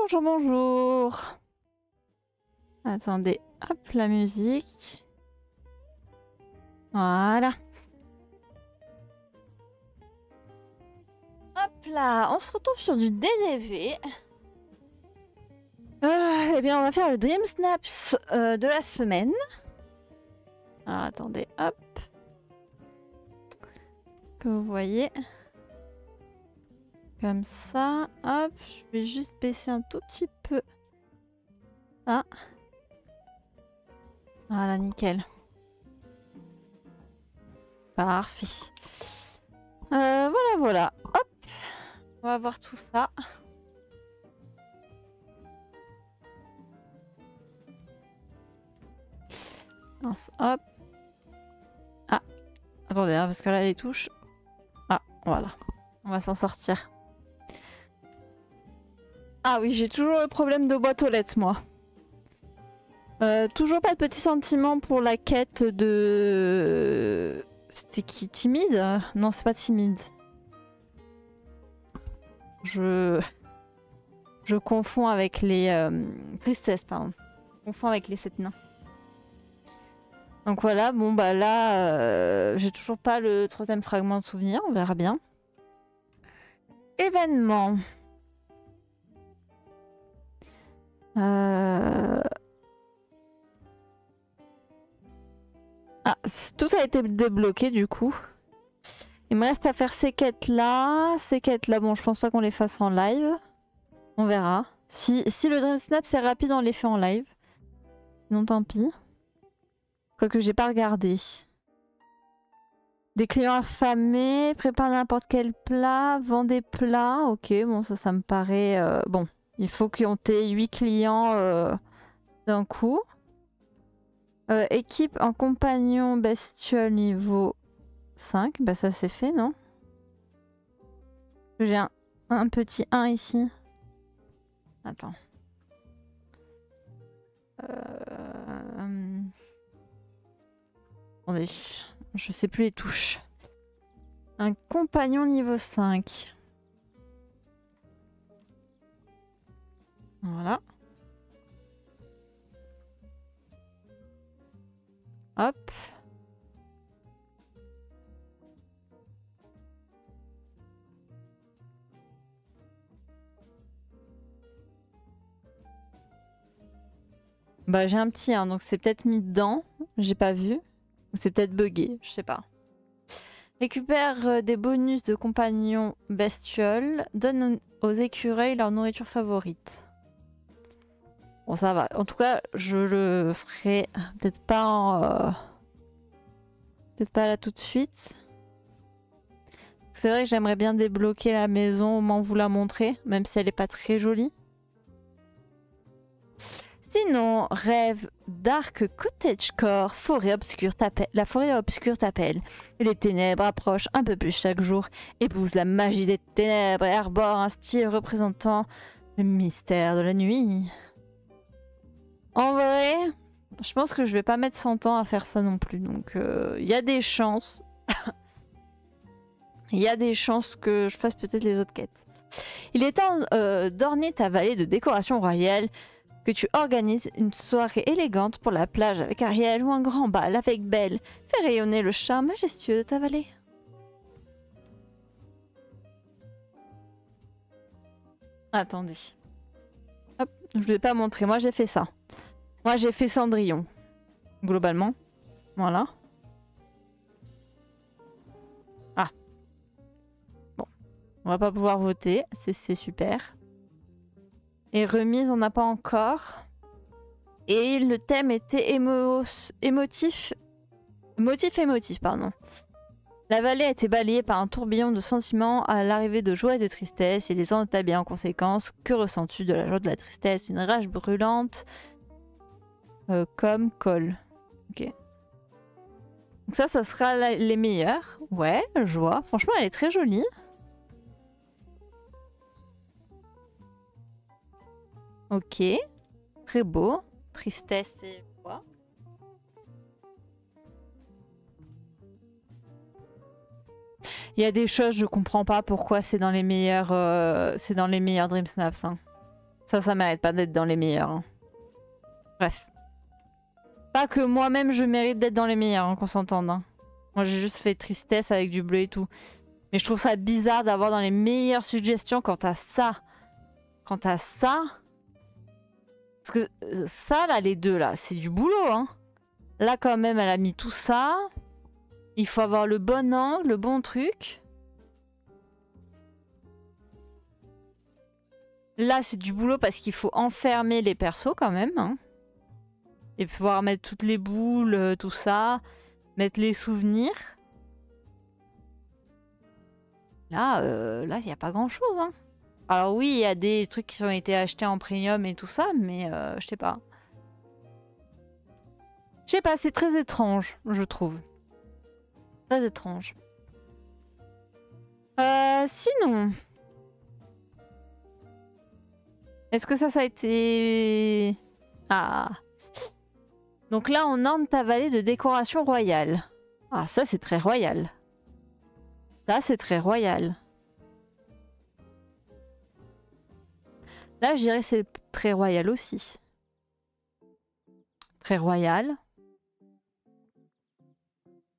bonjour, bonjour. Attendez, hop, la musique. Voilà. Hop là, on se retrouve sur du DDV. Eh bien, on va faire le Dream Snaps de la semaine. Alors, attendez, hop. Que vous voyez. Comme ça, hop. Je vais juste baisser un tout petit peu. Ça. Voilà, nickel. Parfait. Voilà. Hop. On va voir tout ça. Mince, hop. Ah. Attendez, hein, parce que là, les touches... Ah, voilà. On va s'en sortir. Ah oui, j'ai toujours le problème de boîte aux lettres, moi. Toujours pas de petits sentiments pour la quête de... C'était qui? Timide? Non, c'est pas timide. Je confonds avec les... Tristesse, pardon. Je confonds avec les 7 nains. Donc voilà, bon bah là, j'ai toujours pas le 3e fragment de souvenir, on verra bien. Événement. Ah, tout ça a été débloqué du coup. Il me reste à faire ces quêtes-là. Ces quêtes-là, bon, je pense pas qu'on les fasse en live. On verra. Si le Dream Snap c'est rapide, on les fait en live. Non, tant pis. Quoique j'ai pas regardé. Des clients affamés, prépare n'importe quel plat, vend des plats. Ok, bon, ça me paraît... bon, il faut qu'on ait 8 clients d'un coup. Équipe en compagnon bestiole niveau 5. Bah ça c'est fait, non? J'ai un petit 1 ici. Attends. Attendez, je sais plus les touches. Un compagnon niveau 5. Voilà. Hop. Bah j'ai un petit 1, donc c'est peut-être mis dedans. J'ai pas vu. Ou c'est peut-être buggé, je sais pas. Récupère des bonus de compagnons bestioles. Donne aux écureuils leur nourriture favorite. Bon, ça va. En tout cas, je le ferai peut-être pas en... peut-être pas là tout de suite. C'est vrai que j'aimerais bien débloquer la maison au moment où vous la montrer, même si elle est pas très jolie. Sinon, rêve Dark Cottagecore, forêt obscure t'appelle. La forêt obscure t'appelle. Et les ténèbres approchent un peu plus chaque jour. Épouse la magie des ténèbres et arbore un style représentant le mystère de la nuit. En vrai, je pense que je vais pas mettre 100 ans à faire ça non plus. Donc, il y a des chances. Il y a des chances que je fasse peut-être les autres quêtes. Il est temps d'orner ta vallée de décoration royale. Que tu organises une soirée élégante pour la plage avec Ariel ou un grand bal avec Belle. Fais rayonner le charme majestueux de ta vallée. Attendez. Hop, je ne vous ai pas montré. Moi, j'ai fait ça. Moi, j'ai fait Cendrillon. Globalement. Voilà. Ah. Bon. On va pas pouvoir voter. C'est super. Et remise, on n'a pas encore. Et le thème était émotif, pardon. La vallée a été balayée par un tourbillon de sentiments à l'arrivée de joie et de tristesse. Et les ans étaient bien en conséquence. Que ressens-tu de la joie, de la tristesse? Une rage brûlante comme colle. Ok. Donc ça sera les meilleurs. Ouais, je vois. Franchement, elle est très jolie. Ok, très beau. Tristesse et quoi? Il y a des choses je comprends pas pourquoi c'est dans les meilleurs Dream Snaps. Hein. Ça mérite pas d'être dans les meilleurs. Hein. Bref. Pas que moi-même je mérite d'être dans les meilleurs, hein, qu'on s'entende. Hein. Moi j'ai juste fait tristesse avec du bleu et tout. Mais je trouve ça bizarre d'avoir dans les meilleures suggestions quand t'as ça. Quand t'as ça. Parce que ça là, les deux là, c'est du boulot. Hein. Là quand même elle a mis tout ça. Il faut avoir le bon angle, le bon truc. Là c'est du boulot parce qu'il faut enfermer les persos quand même. Hein. Et pouvoir mettre toutes les boules, tout ça. Mettre les souvenirs. Là, il n'y a pas grand chose. Hein. Alors oui, il y a des trucs qui ont été achetés en premium et tout ça, mais je sais pas. Je sais pas, c'est très étrange, je trouve. Très étrange. Sinon... Est-ce que ça a été... Ah. Donc là, on orne ta vallée de décoration royale. Ah, ça, c'est très royal. Ça, c'est très royal. Là, je dirais que c'est très royal aussi. Très royal.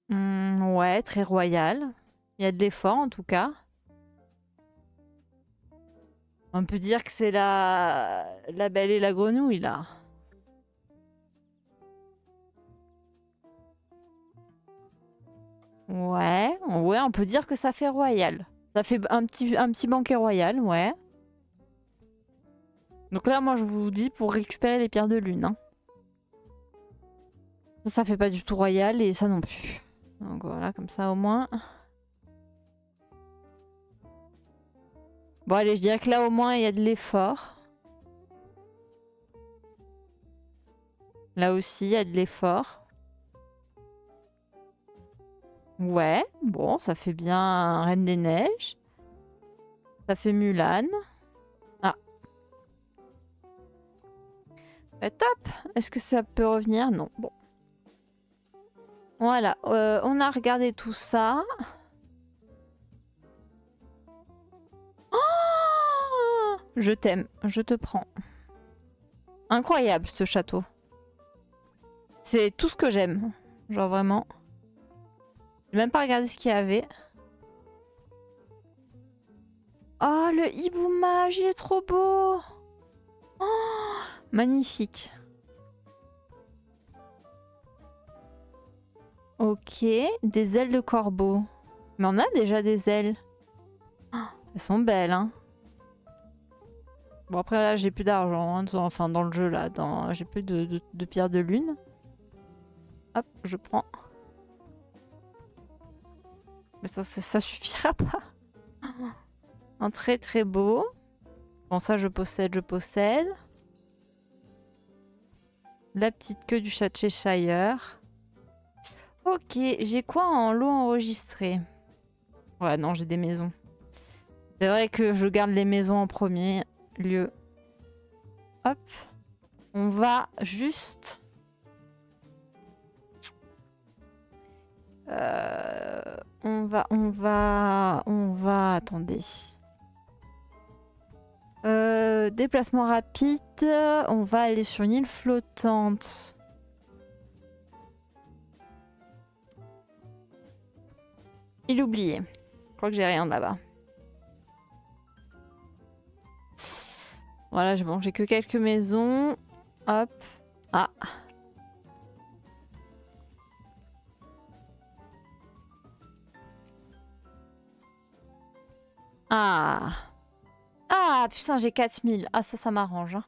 Ouais, très royal. Il y a de l'effort, en tout cas. On peut dire que c'est la Belle et la Grenouille, là. Ouais, on peut dire que ça fait royal. Ça fait un petit banquet royal, ouais. Donc là, moi, je vous dis pour récupérer les pierres de lune. Hein. Ça fait pas du tout royal et ça non plus. Donc voilà, comme ça au moins. Bon allez, je dirais que là au moins il y a de l'effort. Là aussi il y a de l'effort. Ouais, bon, ça fait bien Reine des Neiges. Ça fait Mulan. Ah. Bah, top. Est-ce que ça peut revenir? Non, bon. Voilà, on a regardé tout ça. Oh, je t'aime, je te prends. Incroyable ce château. C'est tout ce que j'aime. Genre vraiment. J'ai même pas regardé ce qu'il y avait. Oh, le hibou mage, il est trop beau. Oh, magnifique. Ok, des ailes de corbeau. Mais on a déjà des ailes. Oh, elles sont belles, hein. Bon, après là, j'ai plus d'argent. Hein, enfin, dans le jeu, là. J'ai plus de pierres de lune. Hop, je prends. Mais ça suffira pas. Un très très beau. Bon, ça, je possède. La petite queue du chat de Cheshire. Ok, j'ai quoi en lot enregistré? Ouais, non, j'ai des maisons. C'est vrai que je garde les maisons en premier lieu. Hop. On va juste... On va... Attendez. Déplacement rapide. On va aller sur une île flottante. Il oublié. Je crois que j'ai rien là-bas. Voilà, bon, j'ai que quelques maisons. Hop. Ah. Ah. Ah, putain, j'ai 4000. Ah, ça m'arrange. Hein.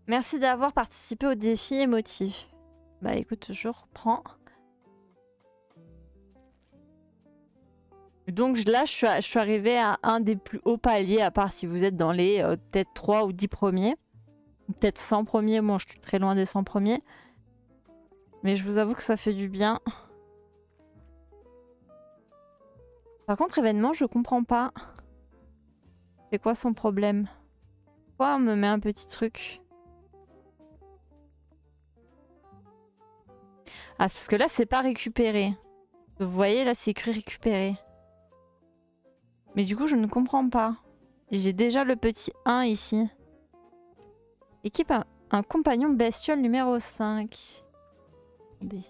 Merci d'avoir participé au défi émotif. Bah écoute, je reprends. Donc là, je suis arrivée à un des plus hauts paliers, à part si vous êtes dans les peut-être 3 ou 10 premiers. Peut-être 100 premiers, moi je suis très loin des 100 premiers. Mais je vous avoue que ça fait du bien. Par contre, événement, je comprends pas. C'est quoi son problème? Pourquoi on me met un petit truc? Ah, parce que là, c'est pas récupéré. Vous voyez, là, c'est écrit récupéré. Mais du coup, je ne comprends pas. J'ai déjà le petit 1 ici. Équipe un compagnon bestiole numéro 5. Attendez.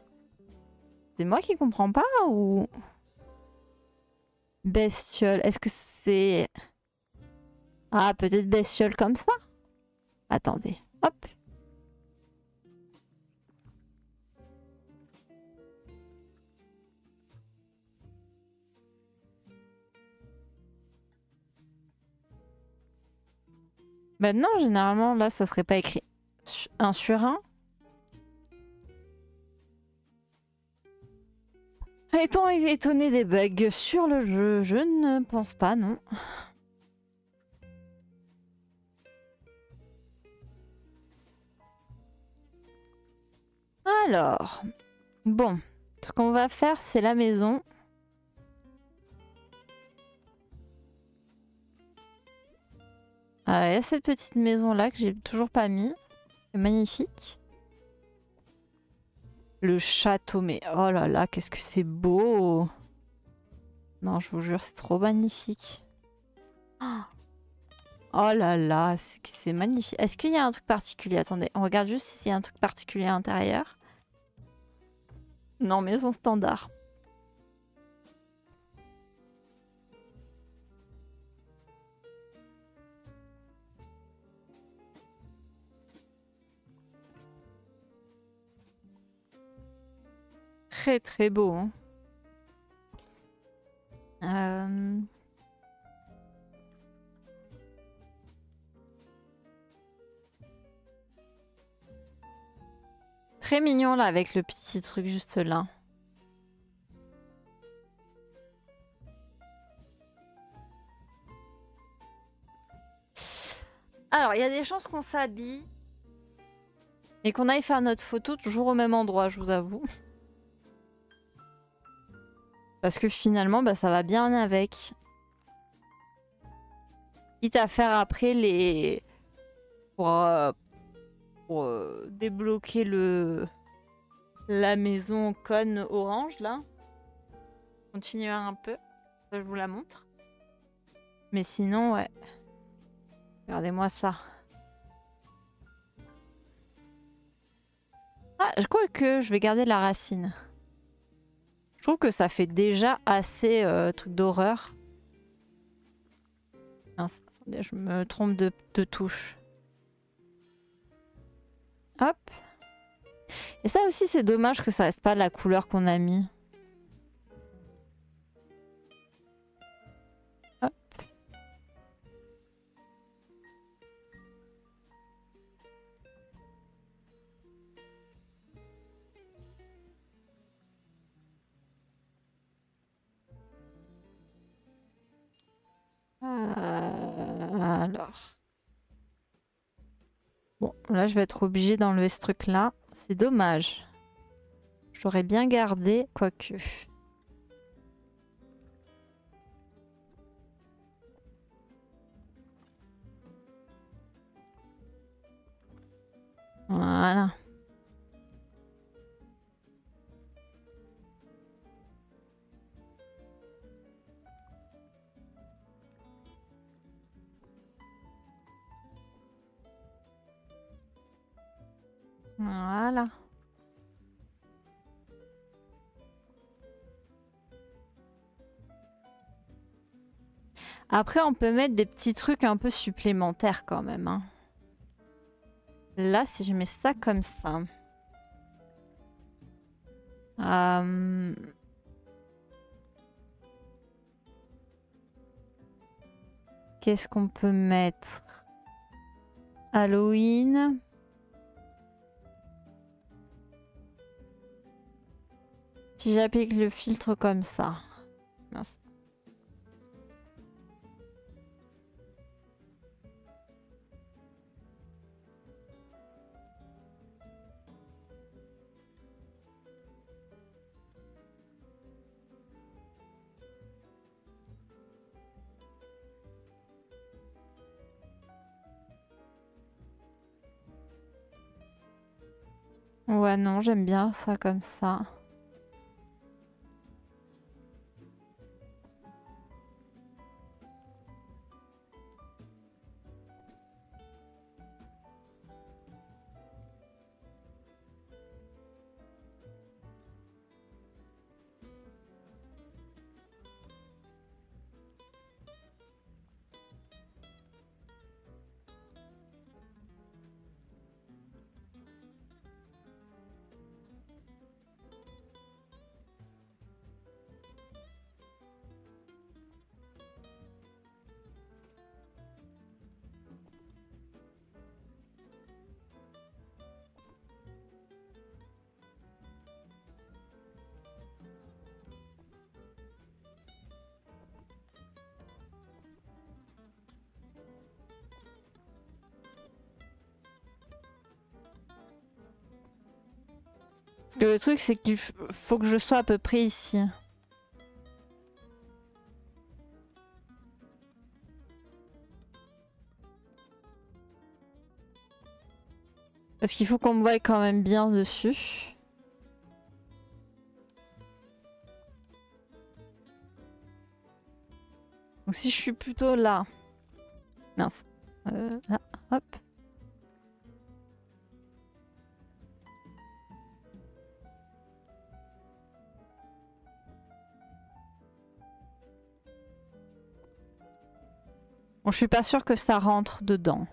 C'est moi qui comprends pas ou... Bestiole, est-ce que c'est... Ah, peut-être bestiole comme ça? Attendez, hop. Ben non, généralement, là, ça serait pas écrit 1 sur 1. Est-on étonné des bugs sur le jeu? Je ne pense pas, non. Alors, bon, ce qu'on va faire, c'est la maison. Il y a cette petite maison là que j'ai toujours pas mis. C'est magnifique. Le château, mais oh là là, qu'est-ce que c'est beau! Non, je vous jure, c'est trop magnifique. Oh là là, c'est magnifique. Est-ce qu'il y a un truc particulier? Attendez, on regarde juste s'il y a un truc particulier à l'intérieur. Non, maison standard. Très très beau. Hein. Très mignon là avec le petit truc juste là. Alors, il y a des chances qu'on s'habille et qu'on aille faire notre photo toujours au même endroit, je vous avoue. Parce que finalement, bah, ça va bien avec. Quitte à faire après les... Pour débloquer la maison conne orange, là. Continuer un peu. Ça, je vous la montre. Mais sinon, ouais. Regardez-moi ça. Ah, je crois que je vais garder la racine. Je trouve que ça fait déjà assez truc d'horreur. Attendez, je me trompe de touche. Hop. Et ça aussi, c'est dommage que ça reste pas la couleur qu'on a mis. Hop. Alors. Bon, là, je vais être obligée d'enlever ce truc-là. C'est dommage. Je l'aurais bien gardé, quoique. Voilà. Voilà. Après, on peut mettre des petits trucs un peu supplémentaires quand même. Hein. Là, si je mets ça comme ça. Qu'est-ce qu'on peut mettre? Halloween. Si j'applique le filtre comme ça. Mince. Ouais, non, j'aime bien ça comme ça. Parce que le truc, c'est qu'il faut que je sois à peu près ici. Parce qu'il faut qu'on me voie quand même bien dessus. Donc si je suis plutôt là. Mince. Là, hop. Bon, je suis pas sûre que ça rentre dedans.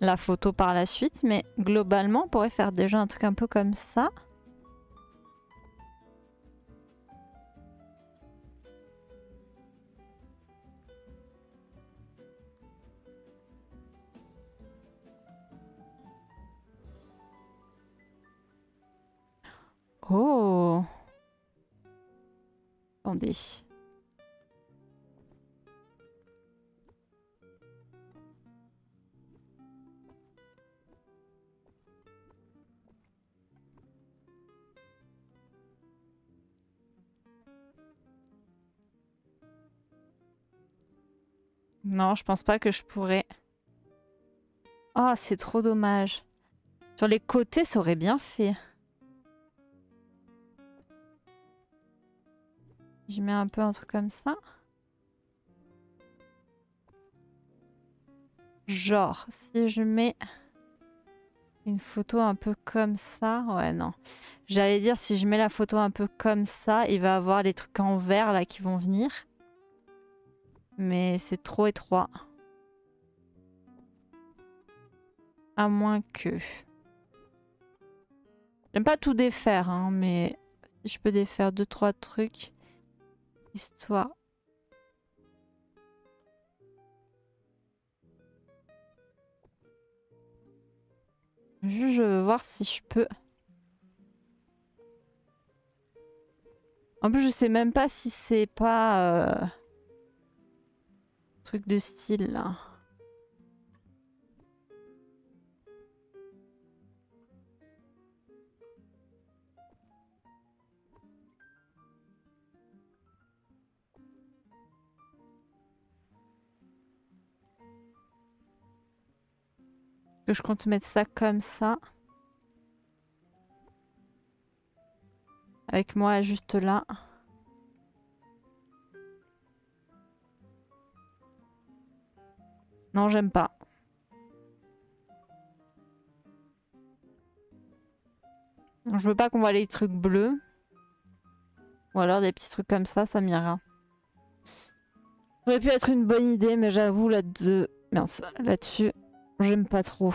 La photo par la suite, mais globalement, on pourrait faire déjà un truc un peu comme ça. Oh! Attendez. Non, je pense pas que je pourrais. Oh, c'est trop dommage. Sur les côtés, ça aurait bien fait. Je mets un peu un truc comme ça. Genre, si je mets une photo un peu comme ça... Ouais, non. J'allais dire, si je mets la photo un peu comme ça, il va avoir les trucs en vert là qui vont venir. Mais c'est trop étroit. À moins que... J'aime pas tout défaire, hein, mais si je peux défaire 2-3 trucs, histoire... Juste, je veux voir si je peux... En plus, je sais même pas si c'est pas... Truc de style, là. Que je compte mettre ça comme ça. Avec moi juste là. Non, j'aime pas. Je veux pas qu'on voit les trucs bleus. Ou alors des petits trucs comme ça m'ira. Ça aurait pu être une bonne idée, mais j'avoue là-dessus, j'aime pas trop.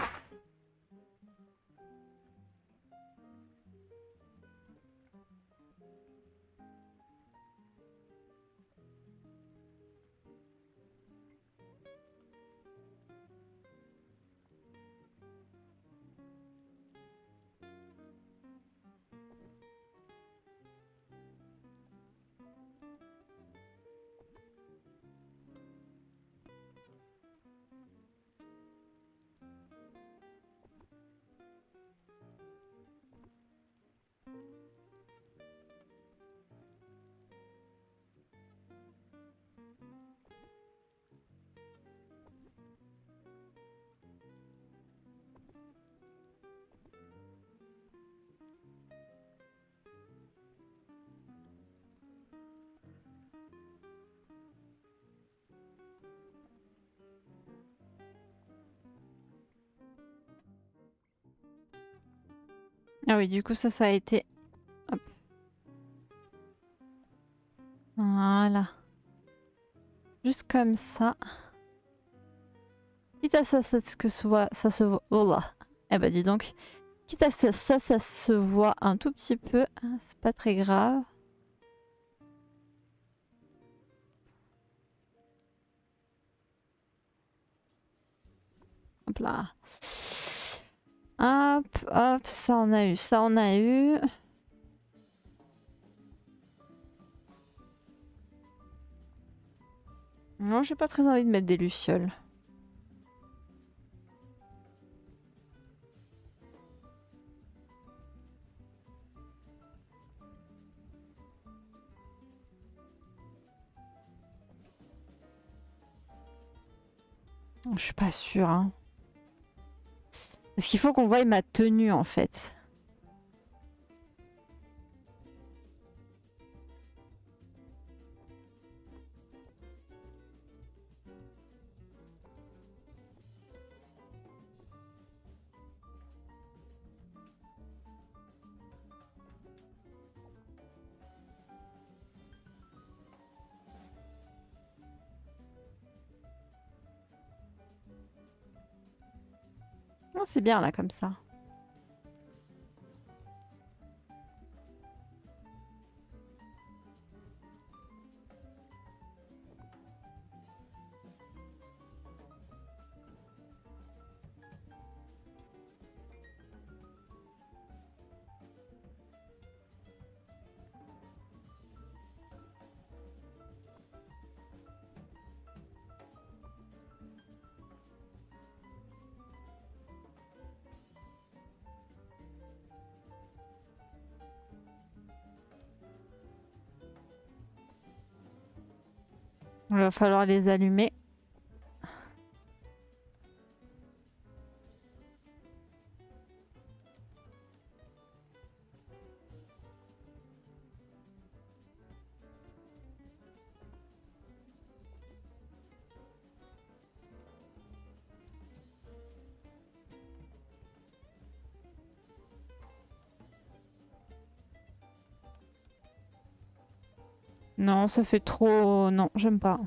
Ah oui, du coup ça a été... Hop. Voilà. Juste comme ça. Quitte à ça que ça se voit... Oh là. Eh bah dis donc. Quitte à ça se voit un tout petit peu. C'est pas très grave. Hop là. Hop, hop, ça on a eu, ça on a eu. Non, j'ai pas très envie de mettre des lucioles. Je suis pas sûre. Hein. Parce qu'il faut qu'on voie ma tenue en fait. Oh, c'est bien là comme ça. Il va falloir les allumer. Non, ça fait trop... Non, j'aime pas.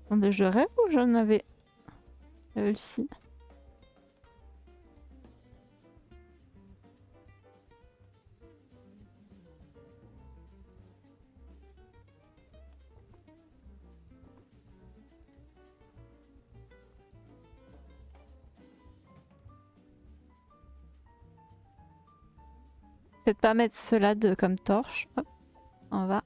Attendez, je rêve ou j'en avais réussi? Peut-être pas mettre cela comme torche. Hop, on va.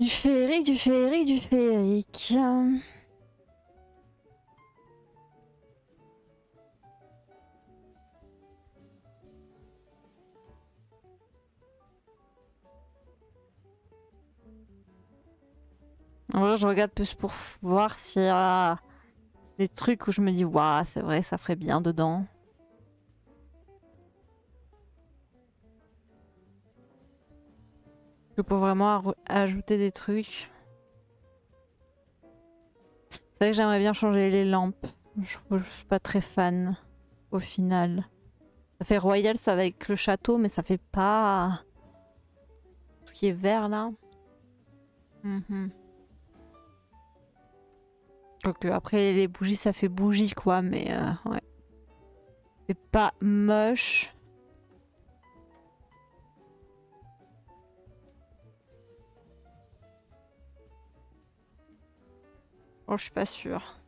Du féerique, du féerique, du féerique. En vrai, je regarde plus pour voir s'il y a des trucs où je me dis, waouh, c'est vrai, ça ferait bien dedans. Que pour vraiment ajouter des trucs. C'est vrai que j'aimerais bien changer les lampes. Je suis pas très fan au final. Ça fait royal, ça va avec le château, mais ça fait pas ce qui est vert là. Donc après les bougies, ça fait bougie quoi, mais ouais. C'est pas moche. Oh, je suis pas sûre.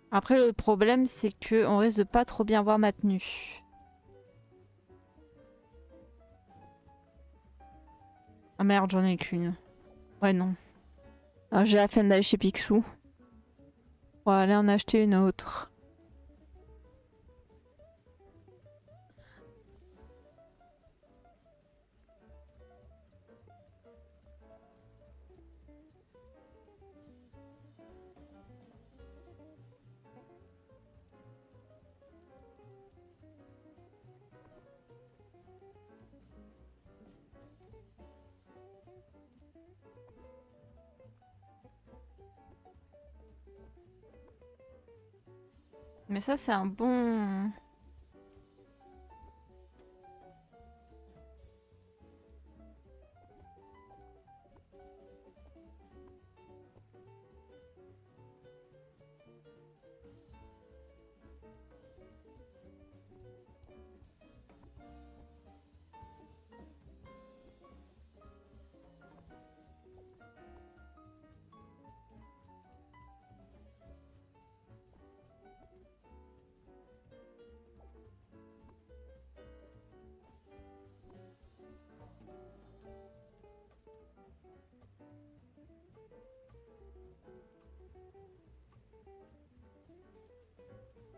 Après le problème c'est que on risque de pas trop bien voir ma tenue. Ah merde, j'en ai qu'une. Ouais non. Ah, j'ai la flemme d'aller chez Picsou. On va aller en acheter une autre. Mais ça, c'est un bon...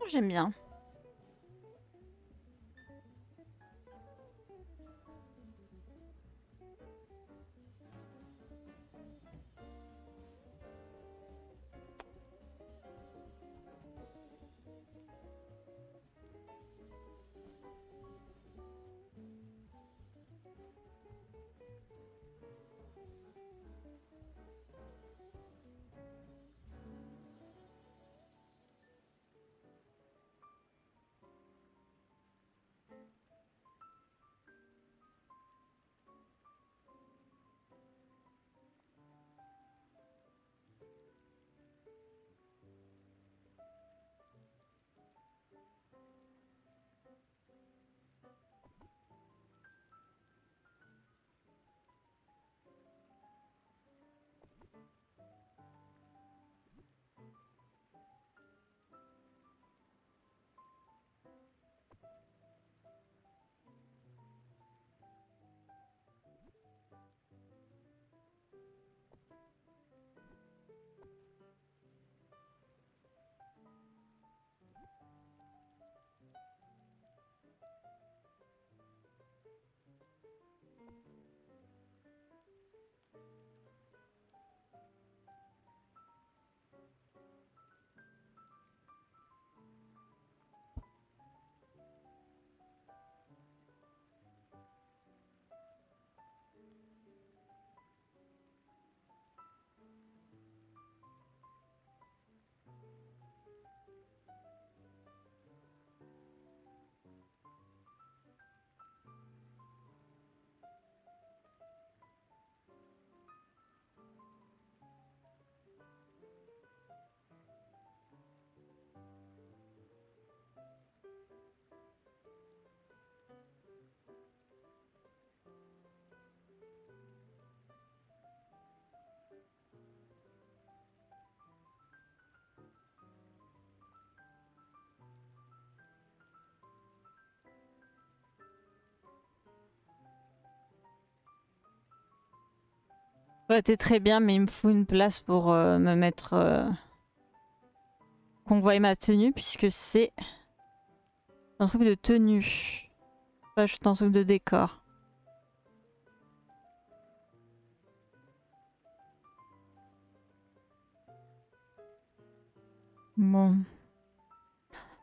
Oh, j'aime bien. Ouais, t'es très bien, mais il me faut une place pour me mettre... qu'on voie ma tenue, puisque c'est un truc de tenue. Pas juste un truc de décor. Bon.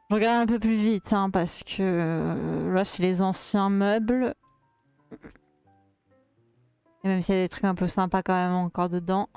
Je regarde un peu plus vite, hein, parce que là, c'est les anciens meubles. Et même s'il y a des trucs un peu sympas quand même encore dedans.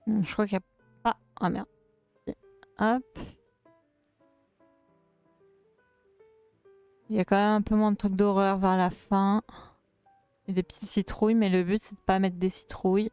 Je crois qu'il y a... Ah, ah merde. Hop. Il y a quand même un peu moins de trucs d'horreur vers la fin. Et des petites citrouilles, mais le but c'est de pas mettre des citrouilles.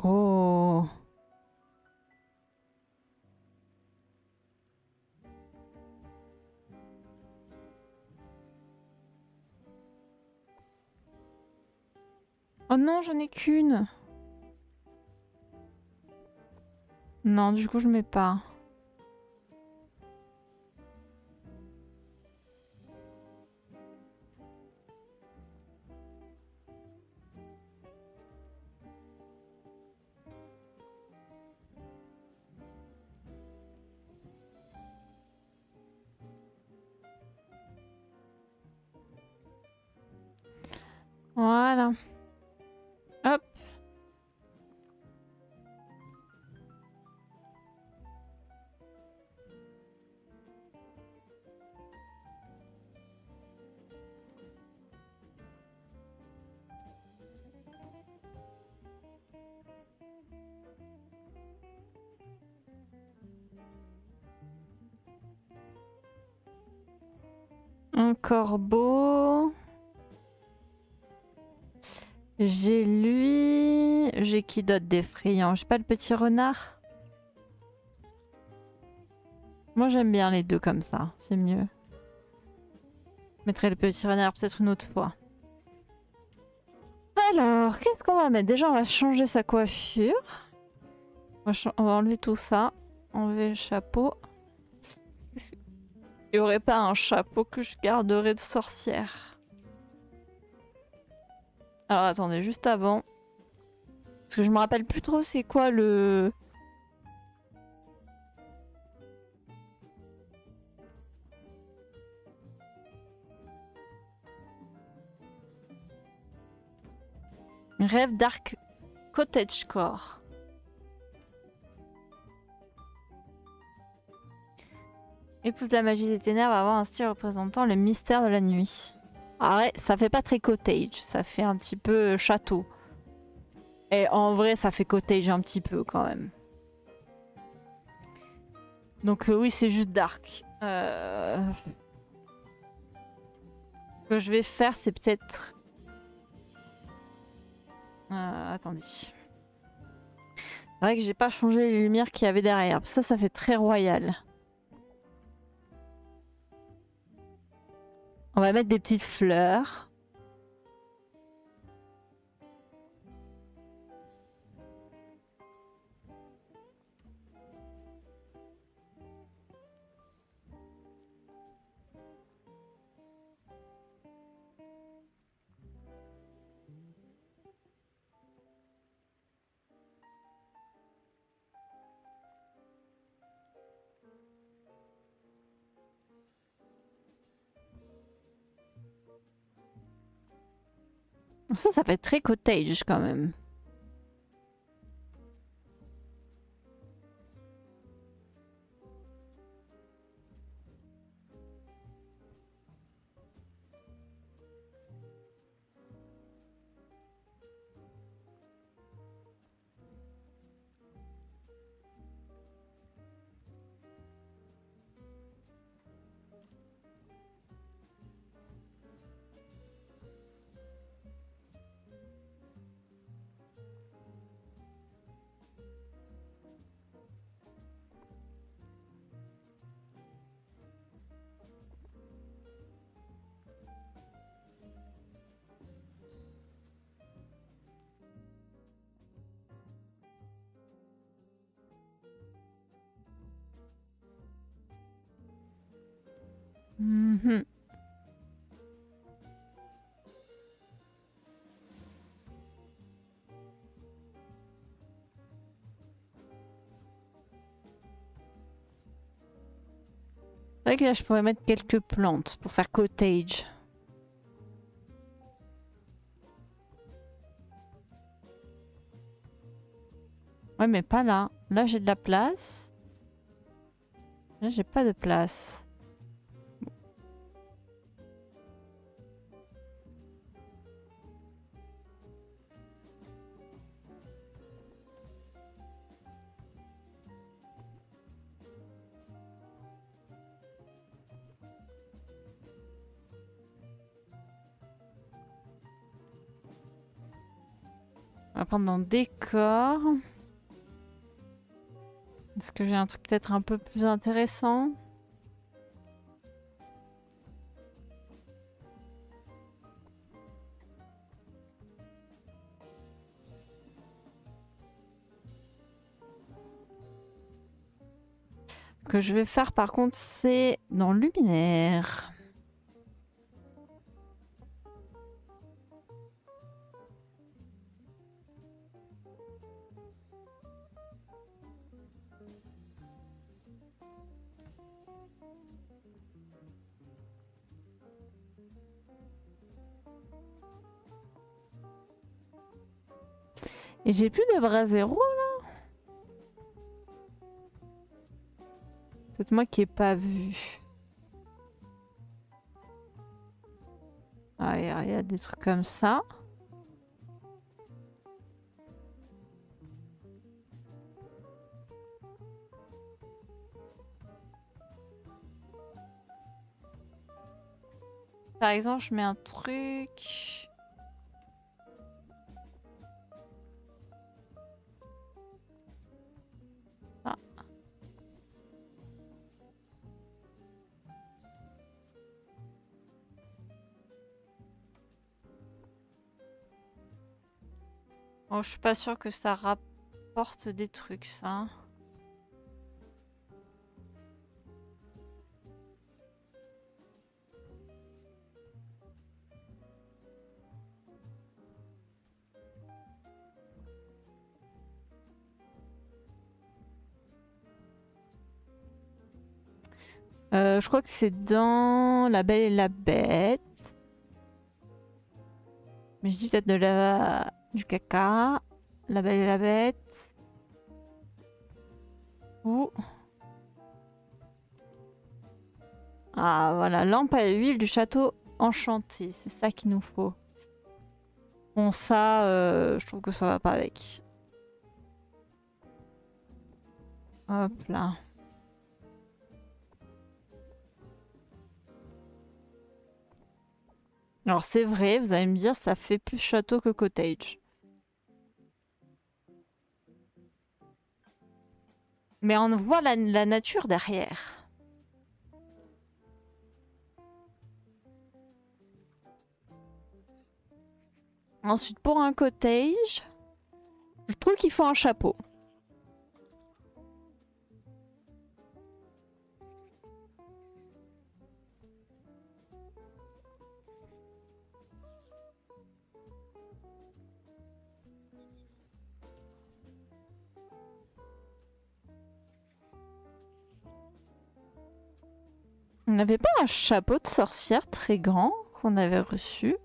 Oh. Oh non, j'en ai qu'une. Non, du coup, je mets pas. Voilà. Hop. Un corbeau. J'ai lui. J'ai qui d'autre d'effrayant? J'ai pas le petit renard? Moi j'aime bien les deux comme ça, c'est mieux. Je mettrai le petit renard peut-être une autre fois. Alors, qu'est-ce qu'on va mettre? Déjà on va changer sa coiffure. On va enlever tout ça. Enlever le chapeau. Il n'y aurait pas un chapeau que je garderais de sorcière? Alors attendez, juste avant. Parce que je me rappelle plus trop c'est quoi le... Rêve Dark Cottagecore. Épouse de la magie des ténèbres va avoir un style représentant le mystère de la nuit. Ah ouais, ça fait pas très cottage, ça fait un petit peu château. Et en vrai, ça fait cottage un petit peu quand même. Donc oui, c'est juste dark. Ce que je vais faire, c'est peut-être... attendez. C'est vrai que j'ai pas changé les lumières qu'il y avait derrière. Ça fait très royal. On va mettre des petites fleurs. Ça fait très cottage quand même. Mhm. C'est vrai que là, je pourrais mettre quelques plantes pour faire cottage. Ouais, mais pas là. Là, j'ai de la place. Là, j'ai pas de place. On va prendre dans décor. Est-ce que j'ai un truc peut-être un peu plus intéressant? Ce que je vais faire par contre, c'est dans Luminaire. Et j'ai plus de bras zéro là. Peut-être moi qui ai pas vu. Ah, il y a des trucs comme ça. Par exemple, je mets un truc. Ah. Oh, je suis pas sûre que ça rapporte des trucs, ça. Je crois que c'est dans La Belle et la Bête. Mais je dis peut-être du caca. La Belle et la Bête. Ou... Ah voilà, lampe à huile du château enchanté. C'est ça qu'il nous faut. Bon ça, je trouve que ça va pas avec. Hop là. Alors c'est vrai, vous allez me dire, ça fait plus château que cottage. Mais on voit la nature derrière. Ensuite, pour un cottage, je trouve qu'il faut un chapeau. On n'avait pas un chapeau de sorcière très grand qu'on avait reçu?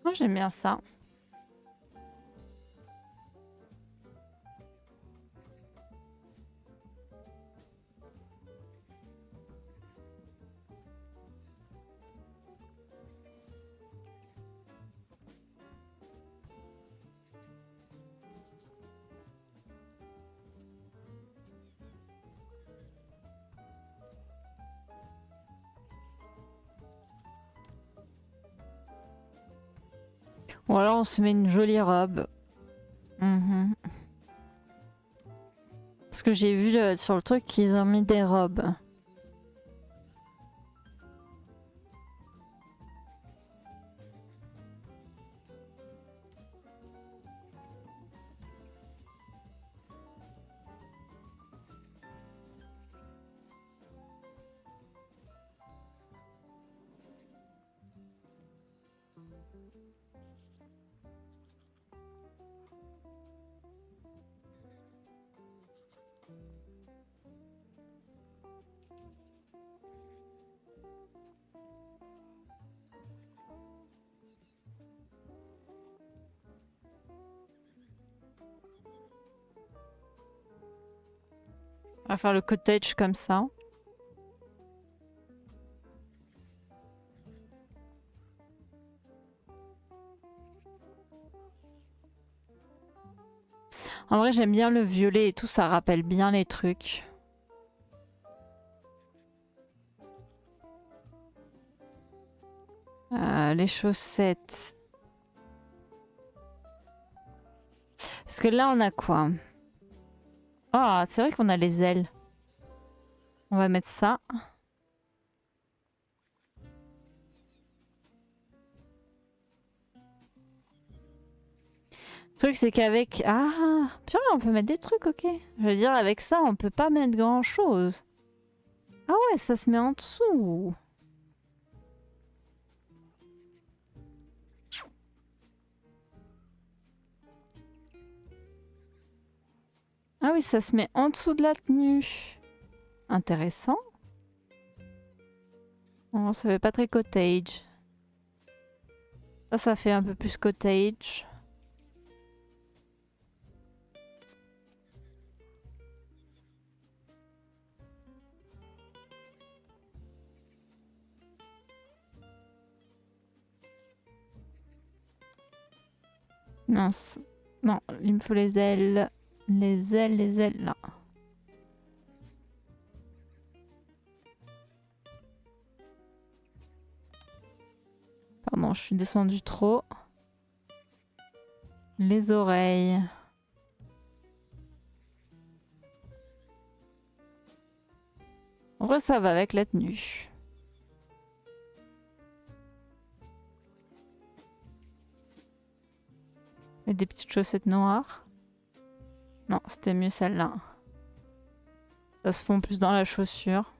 Moi j'aime bien ça. Ou alors on se met une jolie robe. Mhm. Parce que j'ai vu sur le truc qu'ils ont mis des robes. On va faire le cottage comme ça. En vrai, j'aime bien le violet et tout, ça rappelle bien les trucs. Les chaussettes. Parce que là, on a quoi? Oh, c'est vrai qu'on a les ailes. On va mettre ça. Le truc, c'est qu'avec... Ah, purée, on peut mettre des trucs, ok. Je veux dire, avec ça, on peut pas mettre grand-chose. Ah ouais, ça se met en dessous. Ah oui, ça se met en dessous de la tenue. Intéressant. Oh, ça fait pas très cottage. Ça fait un peu plus cottage. Non, non, il me faut les ailes. Les ailes, là. Pardon, je suis descendue trop. Les oreilles. En vrai, ça va avec la tenue. Et des petites chaussettes noires. Non, c'était mieux celle-là. Ça se fond plus dans la chaussure.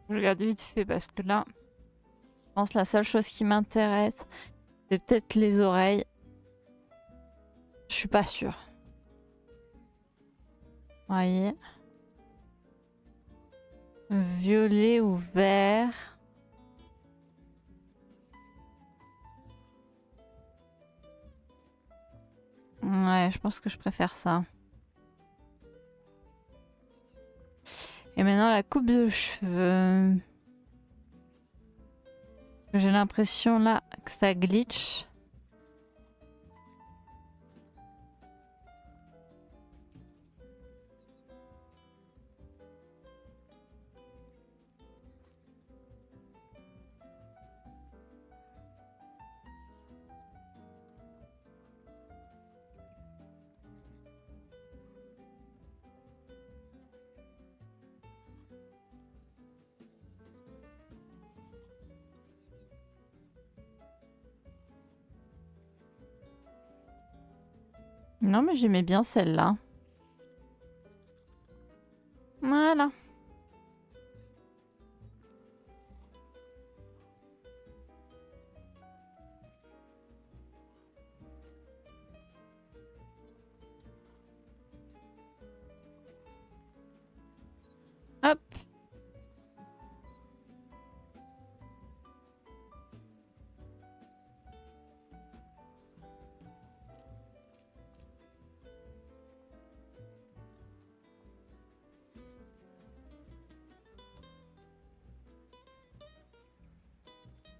Je regarde vite fait parce que là, je pense que la seule chose qui m'intéresse, c'est peut-être les oreilles. Je suis pas sûre. Voyez. Violet ou vert. Ouais, je pense que je préfère ça. Et maintenant la coupe de cheveux. J'ai l'impression là que ça glitch. Non, mais j'aimais bien celle-là. Voilà. Hop.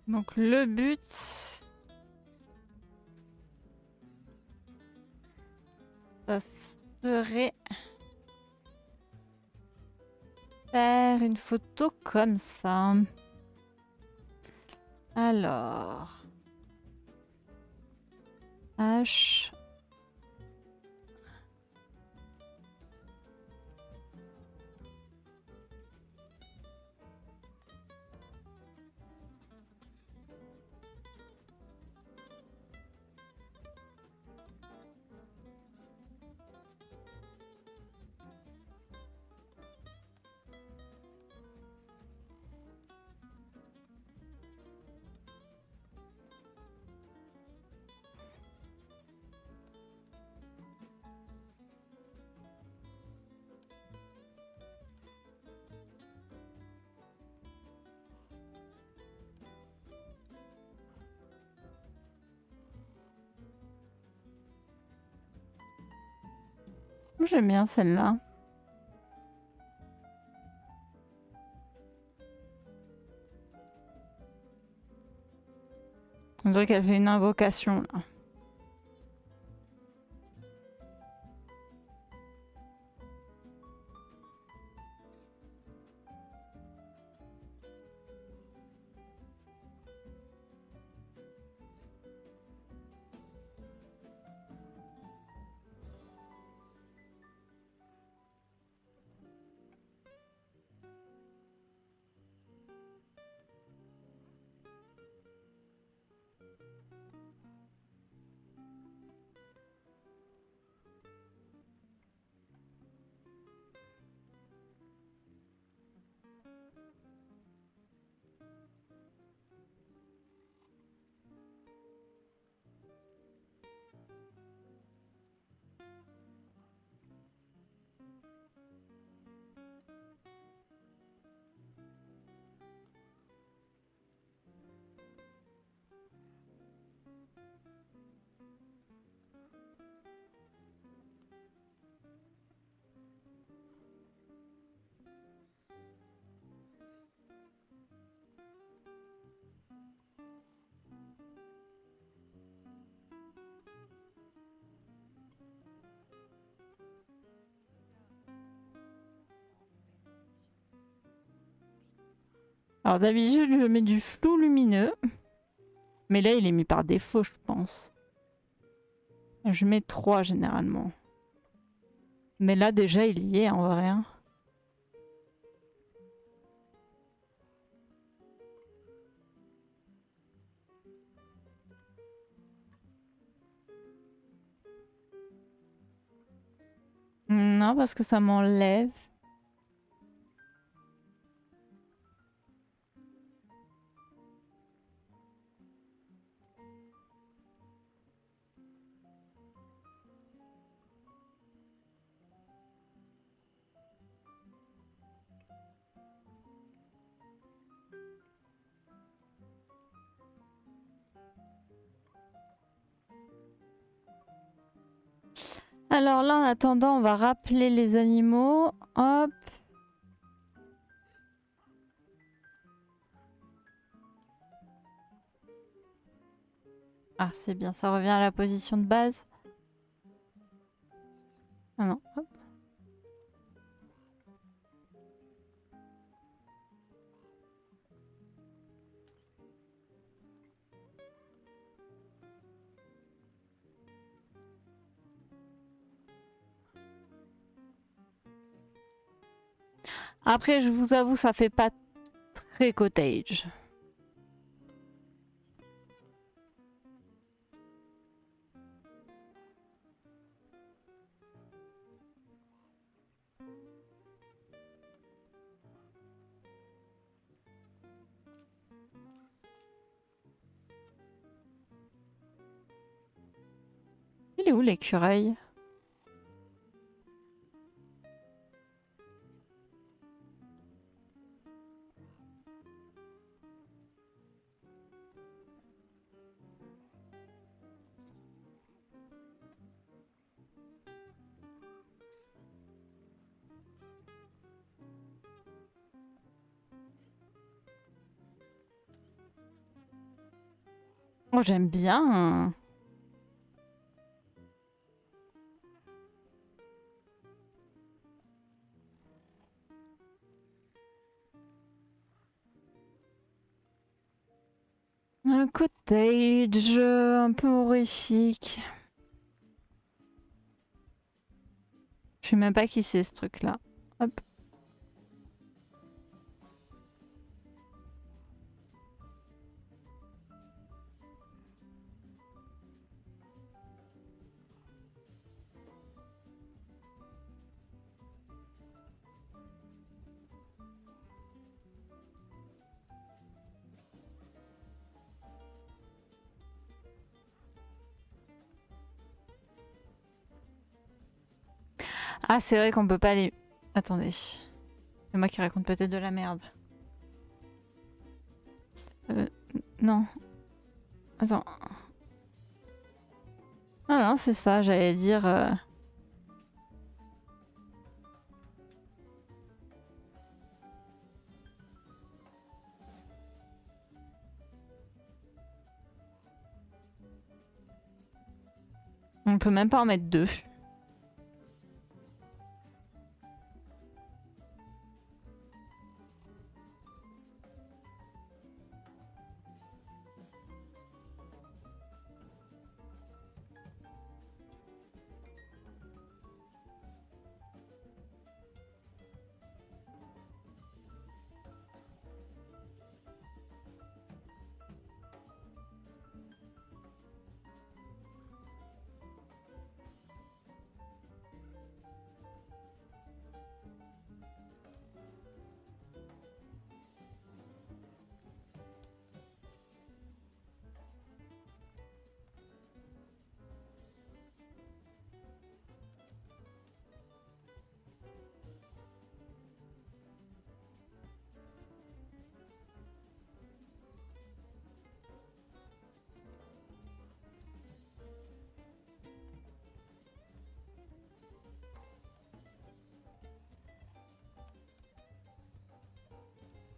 Donc le but, ça serait faire une photo comme ça. Alors, H. J'aime bien celle-là. On dirait qu'elle fait une invocation là. Alors d'habitude, je mets du flou lumineux. Mais là, il est mis par défaut, je pense. Je mets 3 généralement. Mais là, déjà, il y est en vrai. Hein. Non, parce que ça m'enlève. Alors là, en attendant, on va rappeler les animaux. Hop. Ah, c'est bien, ça revient à la position de base. Ah non, hop. Après, je vous avoue, ça fait pas très cottage. Il est où l'écureuil? Oh, j'aime bien. Un cottage un peu horrifique. Je sais même pas qui c'est ce truc-là. Hop. Ah, c'est vrai qu'on peut pas les... Attendez. C'est moi qui raconte peut-être de la merde. Non. Attends. Ah non, c'est ça, j'allais dire... On peut même pas en mettre deux.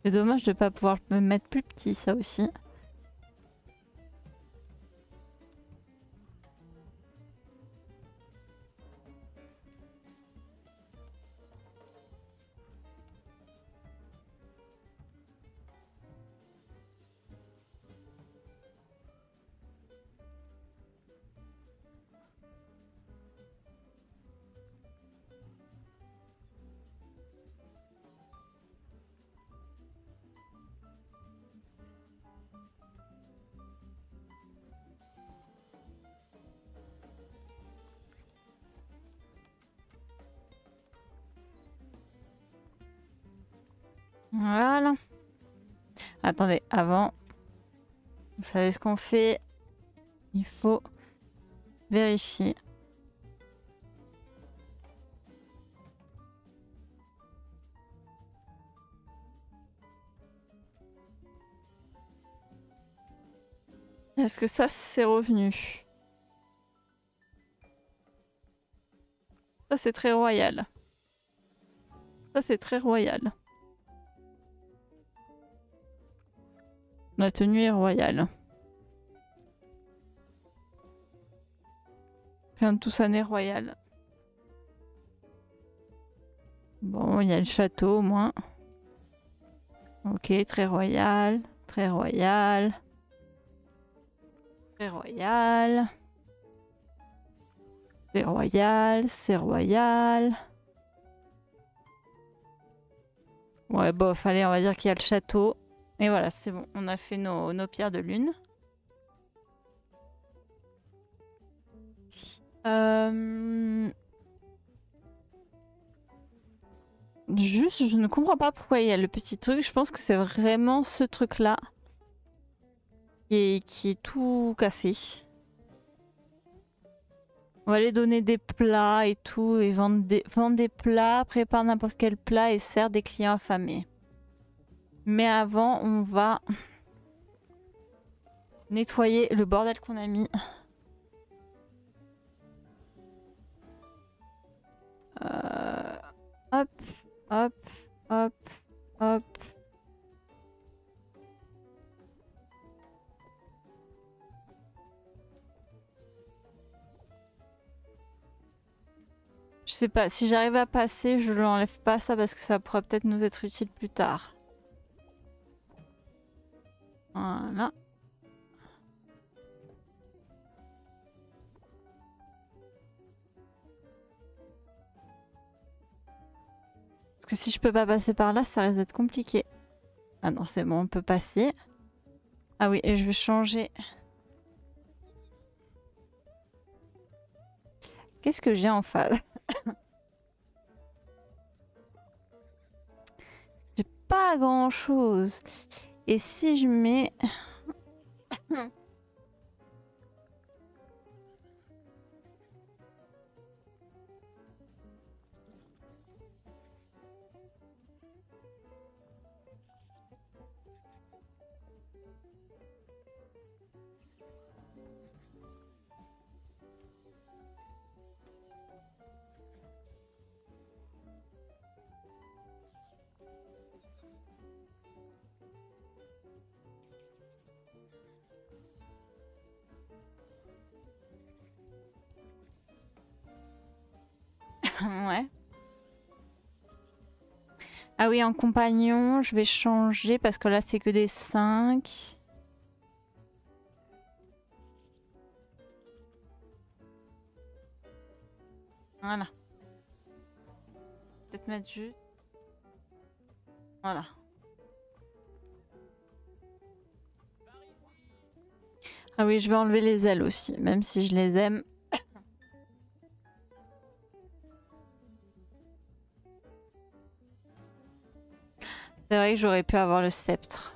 C'est dommage de pas pouvoir me mettre plus petit, ça aussi. Voilà. Attendez, avant, vous savez ce qu'on fait? Il faut vérifier. Est-ce que ça, c'est revenu? Ça, c'est très royal. Ça, c'est très royal. La tenue est royale. Rien de tout ça n'est royal. Bon, il y a le château au moins. Ok, très royal. Très royal. Très royal. C'est royal, c'est royal. Ouais, bof, allez, on va dire qu'il y a le château. Et voilà, c'est bon, on a fait nos pierres de lune. Juste, je ne comprends pas pourquoi il y a le petit truc. Je pense que c'est vraiment ce truc-là qui est tout cassé. On va aller donner des plats et tout, et vendre des plats, prépare n'importe quel plat et sert des clients affamés. Mais avant, on va nettoyer le bordel qu'on a mis. Hop, hop, hop, hop. Je sais pas, si j'arrive à passer, je l'enlève pas ça parce que ça pourrait peut-être nous être utile plus tard. Voilà. Parce que si je peux pas passer par là, ça risque d'être compliqué. Ah non, c'est bon, on peut passer. Ah oui, et je vais changer. Qu'est-ce que j'ai en face? J'ai pas grand-chose. Et si je mets... Ouais. Ah oui, en compagnon, je vais changer parce que là, c'est que des 5. Voilà. Peut-être mettre juste... Voilà. Ah oui, je vais enlever les ailes aussi, même si je les aime. C'est vrai que j'aurais pu avoir le sceptre.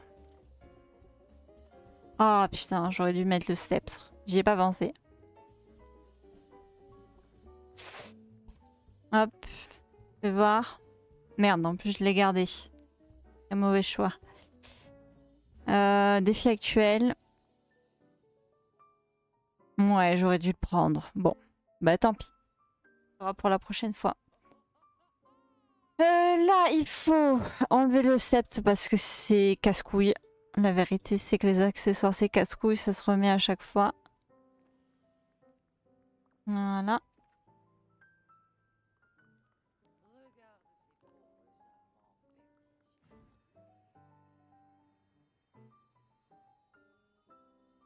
Ah putain, j'aurais dû mettre le sceptre. J'y ai pas pensé. Hop, je vais voir. Merde, en plus je l'ai gardé. Un mauvais choix. Défi actuel. Ouais, j'aurais dû le prendre. Bon, bah tant pis. Ce sera pour la prochaine fois. Là, il faut enlever le sceptre parce que c'est casse-couille. La vérité, c'est que les accessoires, c'est casse-couille. Ça se remet à chaque fois. Voilà.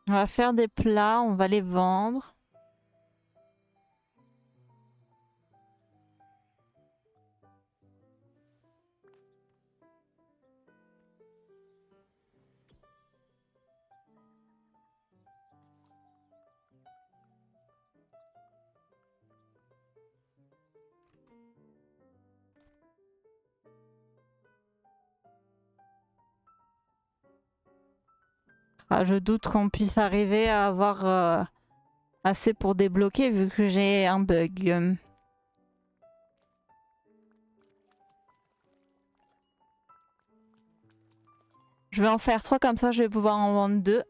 On va faire des plats, on va les vendre. Ah, je doute qu'on puisse arriver à avoir assez pour débloquer vu que j'ai un bug. Je vais en faire 3 comme ça, je vais pouvoir en vendre 2.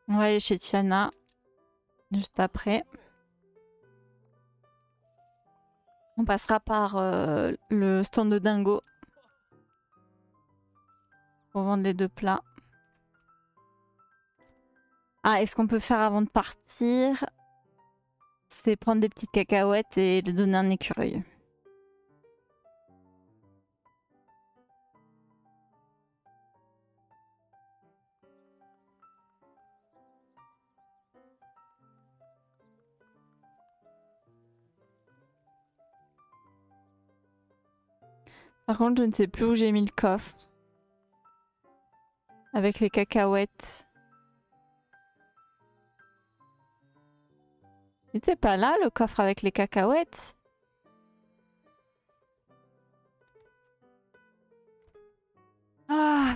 On va aller chez Tiana juste après. On passera par le stand de Dingo pour vendre les 2 plats. Ah, et ce qu'on peut faire avant de partir, c'est prendre des petites cacahuètes et les donner à un écureuil. Par contre, je ne sais plus où j'ai mis le coffre. Avec les cacahuètes. Il était pas là, le coffre avec les cacahuètes? Ah!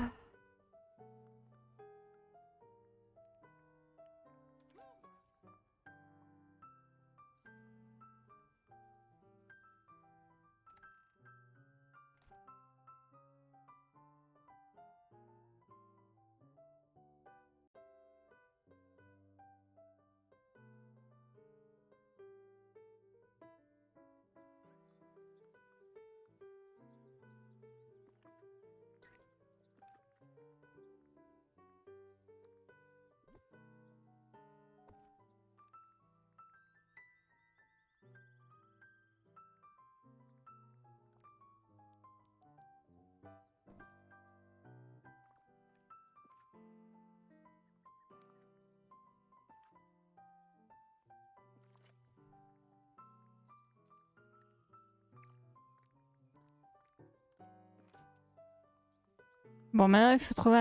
Bon, maintenant il faut trouver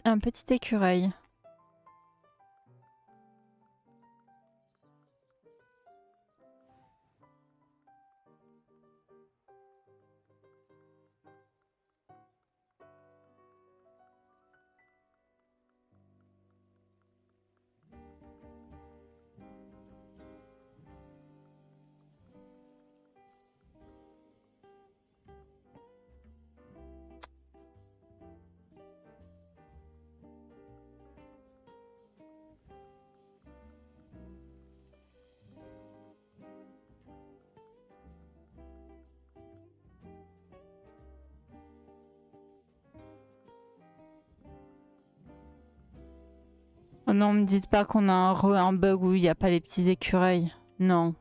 un petit écureuil. Oh non, me dites pas qu'on a un bug où il n'y a pas les petits écureuils. Non.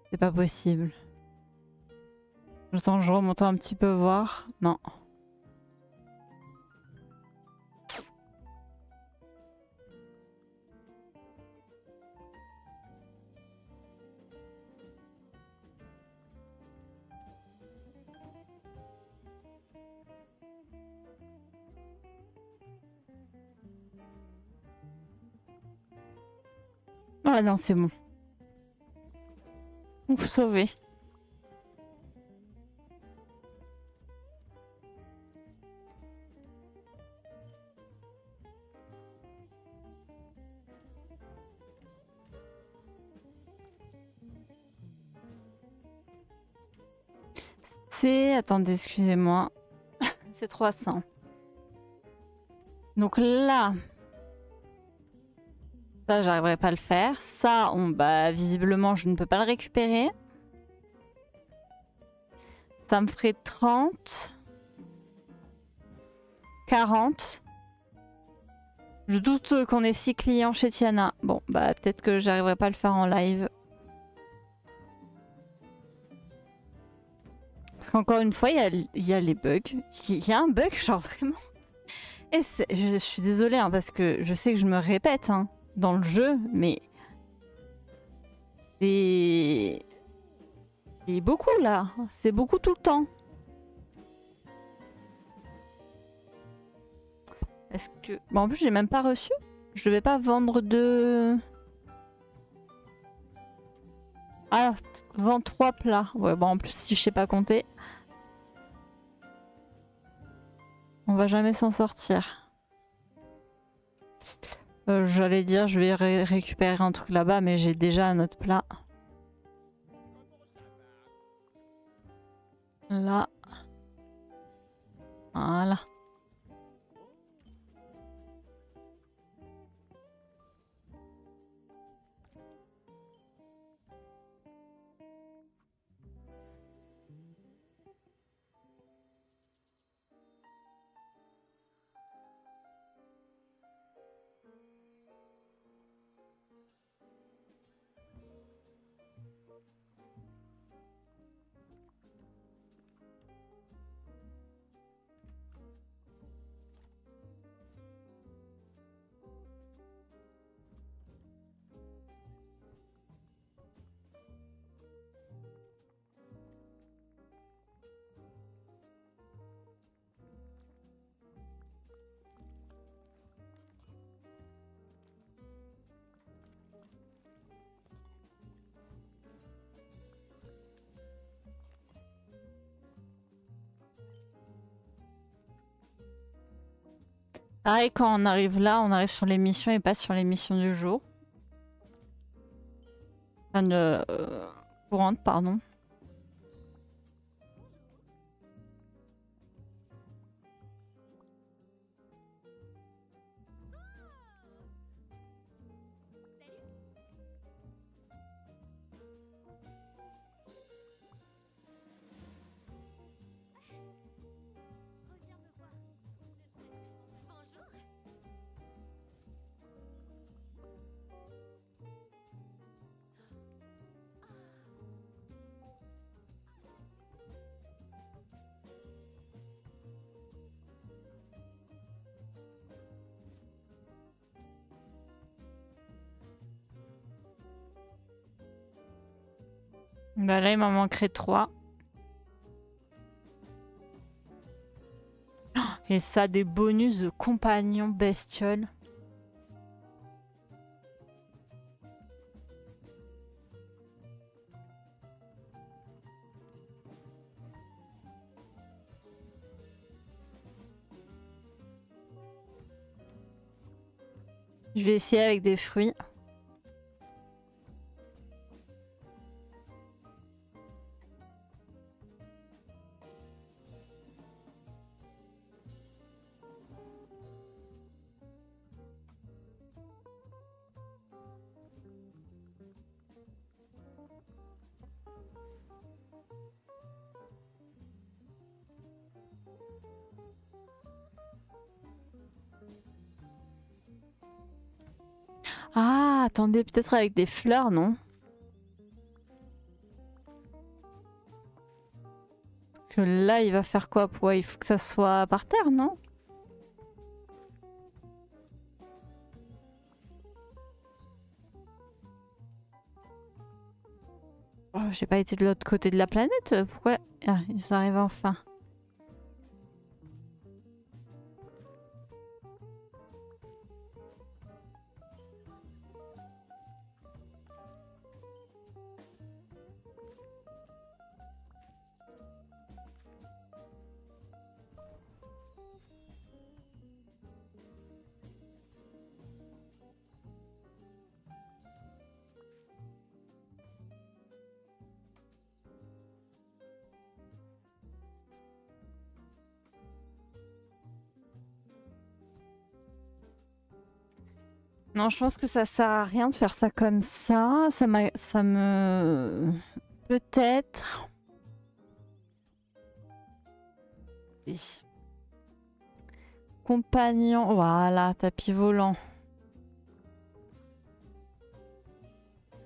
C'est pas possible. Attends, je remonte un petit peu voir. Non. Ah non, c'est bon. Ouf, sauvé. C'est... Attendez, excusez-moi. C'est 300. Donc là... Ça, j'arriverai pas à le faire. Ça, bah, visiblement, je ne peux pas le récupérer. Ça me ferait 30. 40. Je doute qu'on ait 6 clients chez Tiana. Bon, bah peut-être que j'arriverai pas à le faire en live. Parce qu'encore une fois, il y a les bugs. Il y a un bug, genre vraiment. Et je suis désolée, hein, parce que je sais que je me répète hein, dans le jeu, mais... C'est beaucoup là. C'est beaucoup tout le temps. Est-ce que... Bon, en plus, j'ai même pas reçu. Je devais pas vendre de... Ah, vendre 3 plats. Ouais, bon, en plus, si je sais pas compter... On va jamais s'en sortir. J'allais dire, je vais récupérer un truc là-bas, mais j'ai déjà un autre plat. Là. Voilà. Pareil, quand on arrive là, on arrive sur les missions et pas sur les missions du jour. Enfin, courantes, pardon. Bah là, il m'en manquerait 3. Et ça, des bonus de compagnons bestioles. Je vais essayer avec des fruits. Ah, attendez, peut-être avec des fleurs, non? Que là, il va faire quoi? Ouais, il faut que ça soit par terre, non? Oh, j'ai pas été de l'autre côté de la planète. Pourquoi? Ah, ils arrivent enfin. Non, je pense que ça sert à rien de faire ça comme ça. Ça me... Peut-être... Oui. Compagnon... Voilà, tapis volant.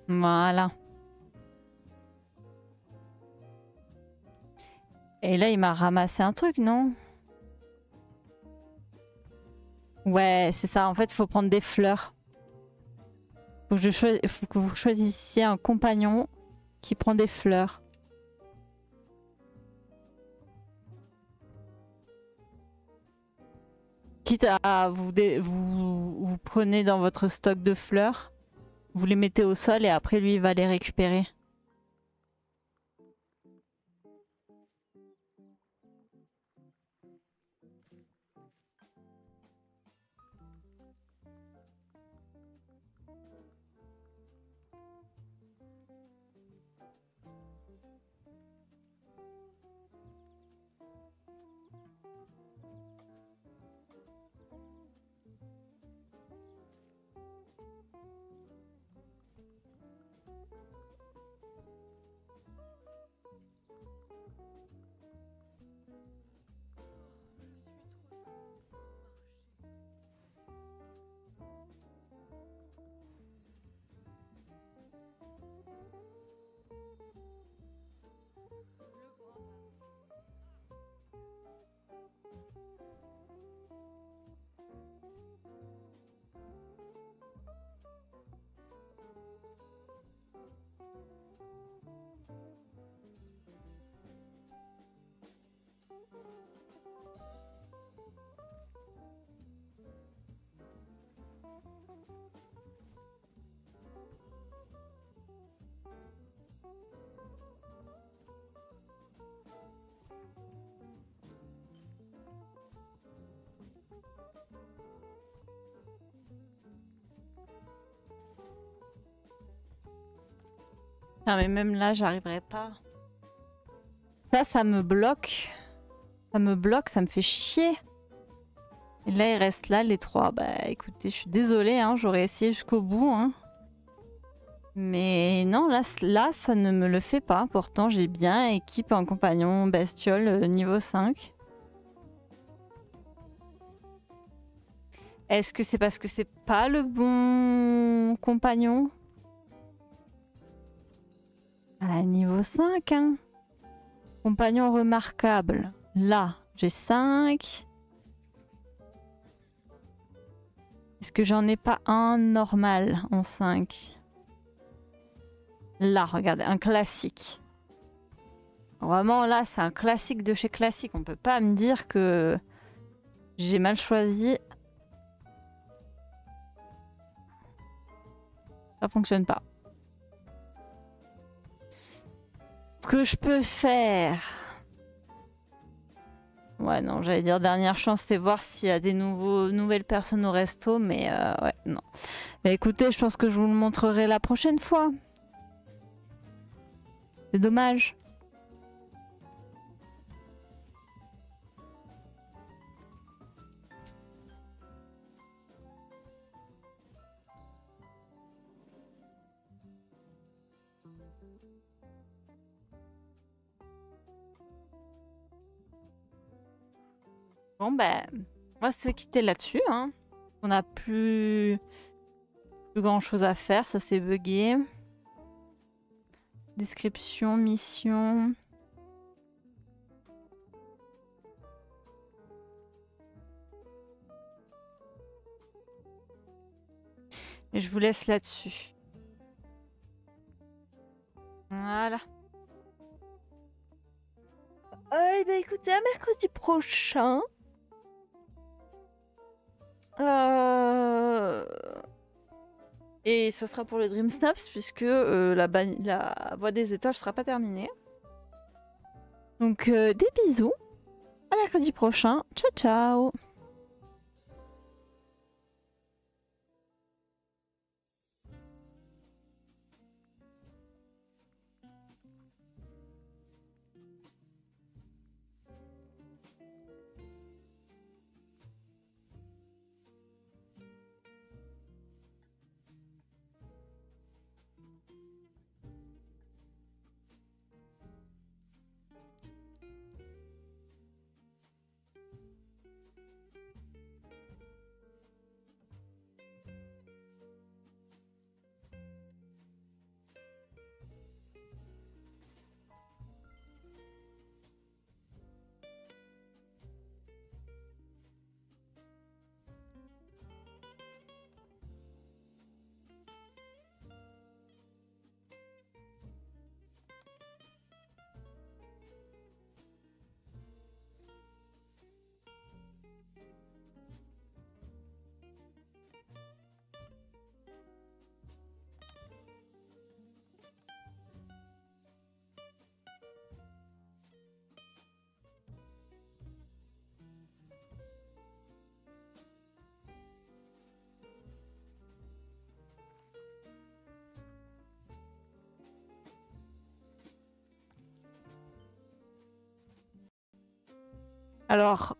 Voilà. Et là, il m'a ramassé un truc, non? Ouais, c'est ça. En fait, il faut prendre des fleurs. Faut que vous choisissiez un compagnon qui prend des fleurs. Quitte à vous prenez dans votre stock de fleurs, vous les mettez au sol et après lui il va les récupérer. Non mais même là, j'arriverai pas. Ça me bloque. Ça me bloque, ça me fait chier. Et là, il reste là les 3. Bah écoutez, je suis désolée, hein, j'aurais essayé jusqu'au bout. Hein. Mais non, là, ça ne me le fait pas. Pourtant, j'ai bien équipe en compagnon bestiole niveau 5. Est-ce que c'est parce que c'est pas le bon compagnon? Ah, niveau 5, hein. Compagnon remarquable. Là, j'ai 5. Est-ce que j'en ai pas un normal en 5? Là, regardez, un classique. Vraiment, là, c'est un classique de chez classique. On peut pas me dire que j'ai mal choisi. Ça fonctionne pas. Ce que je peux faire... Ouais, non, j'allais dire dernière chance, c'est voir s'il y a des nouvelles personnes au resto, mais ouais, non. Mais écoutez, je pense que je vous le montrerai la prochaine fois. C'est dommage. Bon, ben, on va se quitter là-dessus. Hein. On n'a plus grand chose à faire, ça s'est bugué. Description, mission. Et je vous laisse là-dessus. Voilà. Eh ben écoutez, à mercredi prochain. Et ce sera pour le Dream Snaps puisque la voie des étoiles sera pas terminée. Donc des bisous. À mercredi prochain. Ciao ciao. Alors,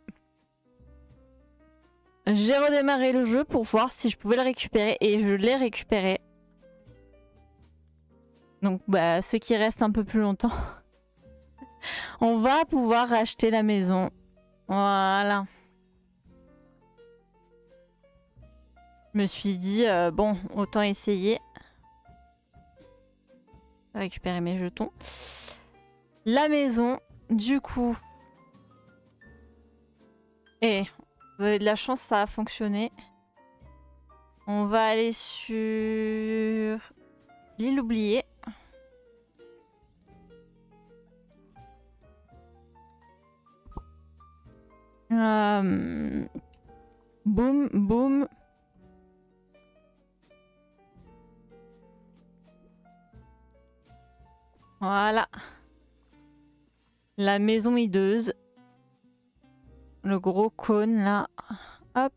j'ai redémarré le jeu pour voir si je pouvais le récupérer et je l'ai récupéré. Donc, bah, ceux qui restent un peu plus longtemps, on va pouvoir acheter la maison. Voilà. Je me suis dit, bon, autant essayer. Récupérer mes jetons. La maison, du coup. Et vous avez de la chance, ça a fonctionné. On va aller sur l'île oubliée. Boum, boum. Voilà. La maison hideuse. Le gros cône là. Hop.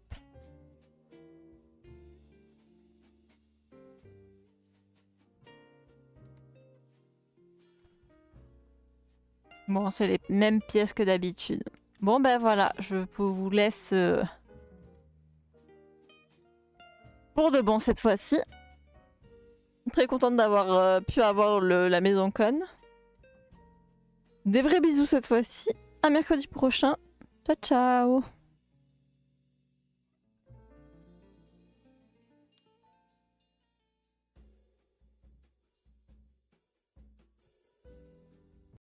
Bon, c'est les mêmes pièces que d'habitude. Bon, ben voilà, je vous laisse pour de bon cette fois-ci. Très contente d'avoir pu avoir la maison conne. Des vrais bisous cette fois-ci. À mercredi prochain. Ciao, ciao!